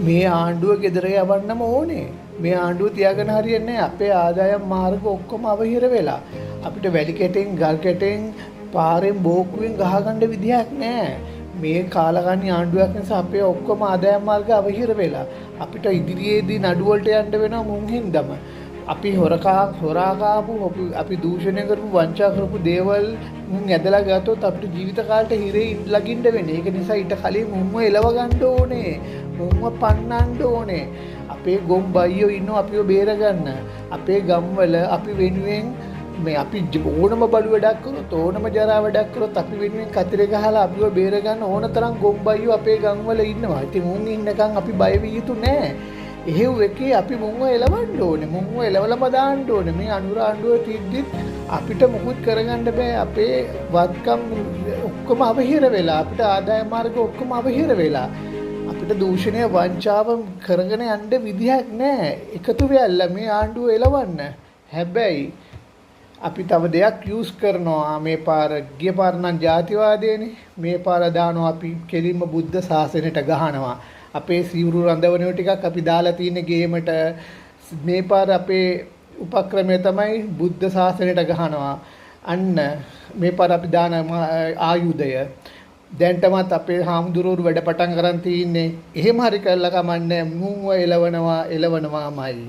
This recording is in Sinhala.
මේ ආණ්ඩුව ගෙදර යවන්නම ඕනේ. මේ ආණ්ඩුව තියාගෙන හරියන්නේ නැහැ. අපේ ආදායම් මාර්ග ඔක්කොම අවහිර වෙලා. අපිට වැලි කැටෙන්, ගල් කැටෙන්, පාරෙන් බෝක්කුවෙන් ගහගන්න විදියක් නැහැ. මේ කාලකන්ණි ආණ්ඩුවක් නිසා අපේ ඔක්කොම ආදායම් මාර්ග අවහිර වෙලා. අපිට ඉදිරියේදී නඩු වලට යන්න වෙනවා මුන් හින්දම. අපි හොරා කාපු අපි දූෂණය කරපු වංචා කරපු දේවල් මුන් ඇදලා ගත්තොත් අපිට ජීවිත කාලෙට හිරේ ලගින්න වෙන්නේ. ඒක නිසා ඊට කලින් මුන්ව එලව ගන්න ඕනේ. මුන්ව පන්නන්න ඕනේ. අපේ ගොම් බයියෝ ඉන්නෝ අපිව බේරගන්න. අපේ ගම්වල අපි වෙනුවෙන් මේ අපි ඕනම බලු වැඩක් කරොත් ඕනම ජරා වැඩක් කරොත් අපි වෙනුවෙන් කතරේ ගහලා අපිව බේරගන්න ඕන තරම් ගොම් බයියෝ අපේ ගම්වල ඉන්නවා. ඉතින් මුන් ඉන්නකම් අපි බය වෙ යුතු නෑ. එහෙව් එකේ අපි මුන්ව එලවන්න ඕනේ. මුන්ව එලවලම දාන්න ඕනේ. මේ අනුරාණ්ඩුව තිද්දිත් අපිට මොකුත් කරගන්න බෑ. අපේ වත්කම් ඔක්කොම අවහිර වෙලා, අපිට ආදායම් මාර්ග ඔක්කොම අවහිර වෙලා. අපිට දූෂණය වංචාව කරගෙන යන්න විදිහක් නෑ. එකතු වෙලා මේ ආණ්ඩුව එලවන්න. හැබැයි අපි තව දෙයක් යූස් කරනවා. මේ පාර ගිය පාර නම් ජාතිවාදයනේ. මේ පාර දානවා අපි කෙලින්ම බුද්ධ ශාසනයට ගහනවා. අපේ සිවුරු රඳවන ටිකක් අපි දාලා තියෙන ගේමට. මේ පාර අපේ උපක්‍රමය තමයි බුද්ධ ශාසනයට ගහනවා. අන්න මේ පාර අපි දාන ආයුධය දැන්ටමත් අපේ හාමුදුරුවෝ වැඩ පටන් ගන්න තින්නේ. එහෙම හරි කළා කමන්නේ මුන්ව එලවනවාමයි.